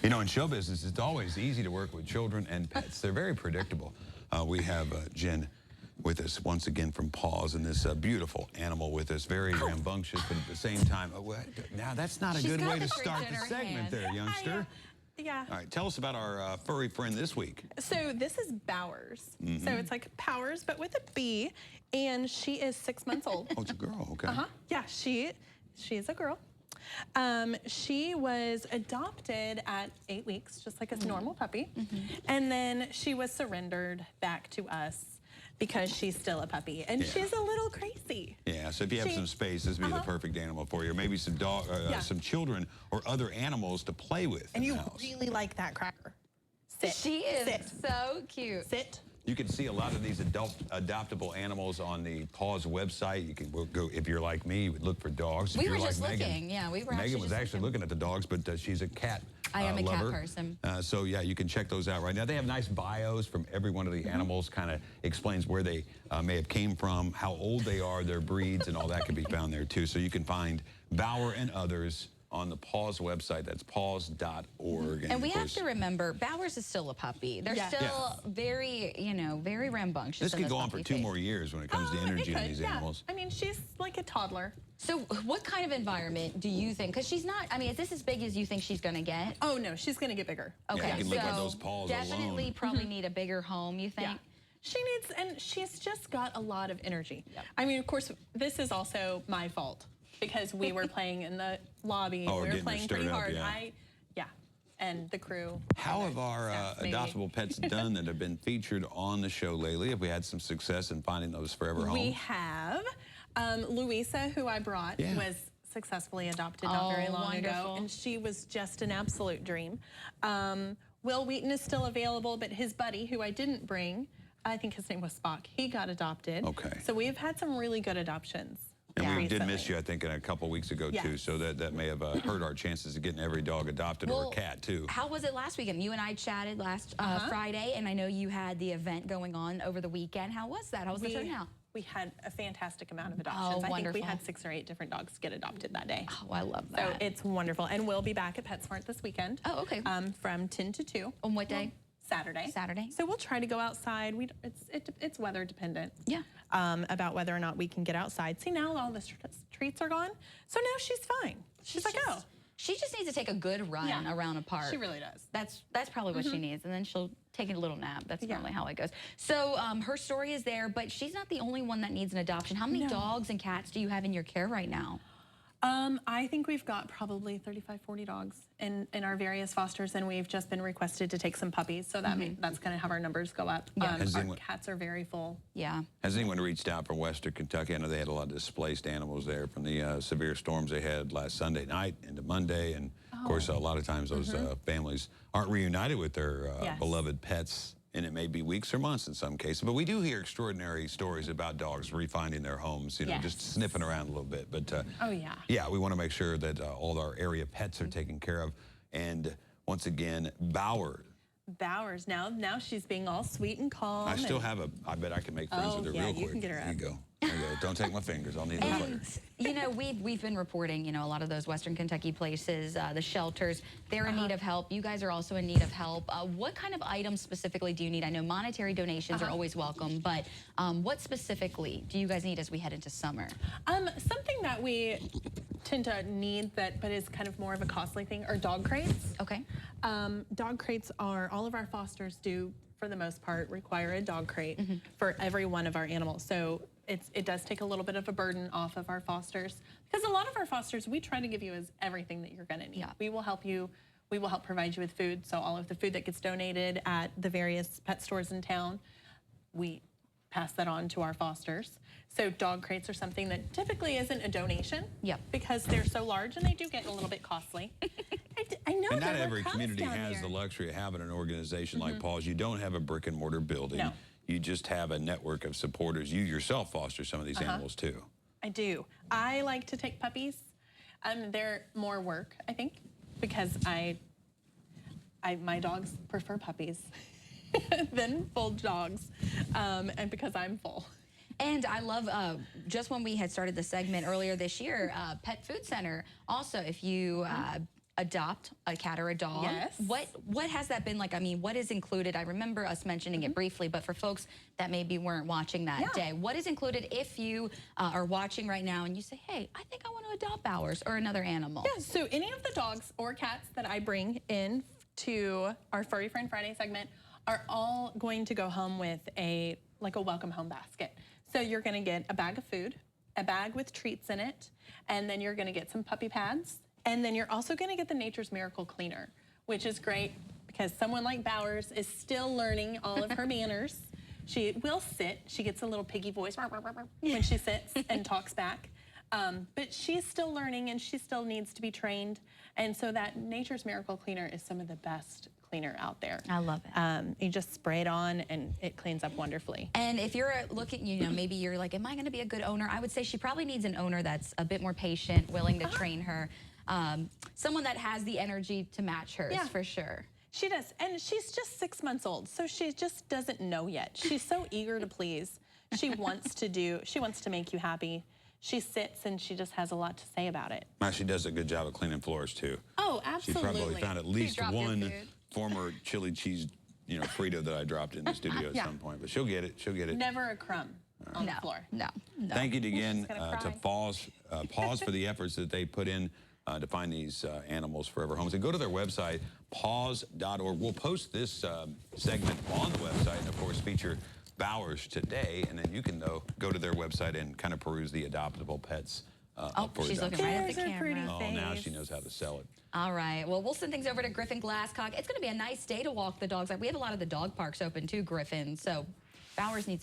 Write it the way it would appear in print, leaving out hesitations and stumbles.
You know, in show business, it's always easy to work with children and pets. They're very predictable. We have Jen with us once again from PAAWS, and this beautiful animal with us, very rambunctious, but at the same time, now that's not a good way to start the segment there, youngster. Yeah. All right, tell us about our furry friend this week. So this is PAAWS. So it's like PAAWS, but with a B, and she is 6 months old. Oh, it's a girl, okay. Yeah, she is a girl. She was adopted at 8 weeks, just like a normal puppy. And then she was surrendered back to us because she's still a puppy, and she's a little crazy. Yeah, so if you have some space, this would be the perfect animal for you. Or maybe some some children or other animals to play with. And you really like that cracker. Sit. She is so cute. Sit. You can see a lot of these adoptable animals on the PAAWS website. You can go, if you're like me, you would look for dogs. We were just looking. Yeah, we were. Megan was actually looking at the dogs, but she's a cat. I am a lover. cat person. So yeah, you can check those out right now. They have nice bios from every one of the animals. Kind of explains where they may have came from, how old they are, their breeds, and all that can be found there too. So you can find Bauer and others on the PAAWS website. That's paws.org. And we have to remember, PAAWS is still a puppy. They're still very, very rambunctious. This could go on for 2 more years when it comes to energy in these animals. I mean, she's like a toddler. So what kind of environment do you think? Because she's not, I mean, is this as big as you think she's going to get? Oh, no, she's going to get bigger. Okay, you can live with those paws definitely alone. probably need a bigger home, you think? Yeah. She needs, and she's just got a lot of energy. I mean, of course, this is also my fault, because we were playing in the lobby. We were playing pretty hard. And the crew. How have our adoptable pets done that have been featured on the show lately? Have we had some success in finding those forever homes? We have. Louisa, who I brought, was successfully adopted not very long ago, and she was just an absolute dream. Will Wheaton is still available, but his buddy, who I didn't bring, I think his name was Spock, he got adopted. Okay. So we've had some really good adoptions. And we did miss you, I think, a couple weeks ago, too. So that may have hurt our chances of getting every dog adopted or a cat, too. How was it last weekend? You and I chatted last Friday, and I know you had the event going on over the weekend. How was that? How was the turnout? We had a fantastic amount of adoptions. I think we had 6 or 8 different dogs get adopted that day. Oh, I love that. So it's wonderful. And we'll be back at PetSmart this weekend. Oh, okay. From 10 to 2. On what day? Saturday. Saturday. So we'll try to go outside. It's weather dependent. Yeah. About whether or not we can get outside. See, now all the treats are gone. So now she's fine. She's like, oh. She just needs to take a good run around a park. She really does. That's probably what she needs, and then she'll take a little nap. That's normally how it goes. So her story is there, but she's not the only one that needs an adoption. How many dogs and cats do you have in your care right now? I think we've got probably 35, 40 dogs in our various fosters, and we've just been requested to take some puppies, so that's going to have our numbers go up. Our cats are very full. Yeah. Has anyone reached out from Western Kentucky? I know they had a lot of displaced animals there from the severe storms they had last Sunday night into Monday, and of course, a lot of times those families aren't reunited with their beloved pets. And it may be weeks or months in some cases. But we do hear extraordinary stories about dogs refinding their homes, just sniffing around a little bit. But yeah, we want to make sure that all our area pets are taken care of. And once again, Bauer. Bauer's now she's being all sweet and calm. I still have I bet I can make friends with her real quick. You can get her out. There you go. There you go. Don't take my fingers. I'll need those later. You know, we've been reporting, a lot of those Western Kentucky places, the shelters, they're in need of help. You guys are also in need of help. What kind of items specifically do you need? I know monetary donations are always welcome, but what specifically do you guys need as we head into summer? Something that we tend to need but is kind of more of a costly thing are dog crates. Okay. Dog crates all of our fosters do, for the most part, require a dog crate for every one of our animals. So it does take a little bit of a burden off of our fosters, because a lot of our fosters, we try to give you everything that you're going to need. We will help you. We will help provide you with food. So all of the food that gets donated at the various pet stores in town, we pass that on to our fosters. So dog crates are something that typically isn't a donation, because they're so large and they do get a little bit costly. I know. And not every community has the luxury of having an organization like PAAWS. You don't have a brick and mortar building. No. You just have a network of supporters. You yourself foster some of these animals too. I do. I like to take puppies. They're more work, I think, because my dogs prefer puppies than full dogs, and because I'm full. And I love, just when we had started the segment earlier this year, Pet Food Center. Also, if you adopt a cat or a dog. Yes. What has that been like? I mean, what is included? I remember us mentioning it briefly, but for folks that maybe weren't watching that day, what is included if you are watching right now and you say, hey, I think I want to adopt PAAWS or another animal? Yeah, so any of the dogs or cats that I bring in to our Furry Friend Friday segment are all going to go home with a welcome home basket. So you're gonna get a bag of food, a bag with treats in it, and then you're gonna get some puppy pads, and then you're also gonna get the Nature's Miracle Cleaner, which is great because someone like PAAWS is still learning all of her manners. She will sit, she gets a little piggy voice when she sits and talks back. But she's still learning and she still needs to be trained. And so that Nature's Miracle Cleaner is some of the best cleaner out there. I love it. You just spray it on and it cleans up wonderfully. And if you're looking, you know, maybe you're like, am I gonna be a good owner? I would say she probably needs an owner that's a bit more patient, willing to train her. Someone that has the energy to match hers, for sure. She does, and she's just 6 months old, so she just doesn't know yet. She's so eager to please. She wants to make you happy. She sits and she just has a lot to say about it. Now, she does a good job of cleaning floors too. Oh, absolutely. She probably found at least one former chili cheese, you know, Frito that I dropped in the studio at some point. But she'll get it. She'll get it. Never a crumb on the floor. No. Thank you again to PAAWS for the efforts that they put in to find these animals forever homes. And go to their website, PAAWS.org. We'll post this segment on the website and, of course, feature PAAWS today. And then you can go to their website and kind of peruse the adoptable pets. She's looking right at the camera. Oh, now she knows how to sell it. All right. Well, we'll send things over to Griffin Glasscock. It's going to be a nice day to walk the dogs. Like, we have a lot of the dog parks open too, Griffin. So PAAWS needs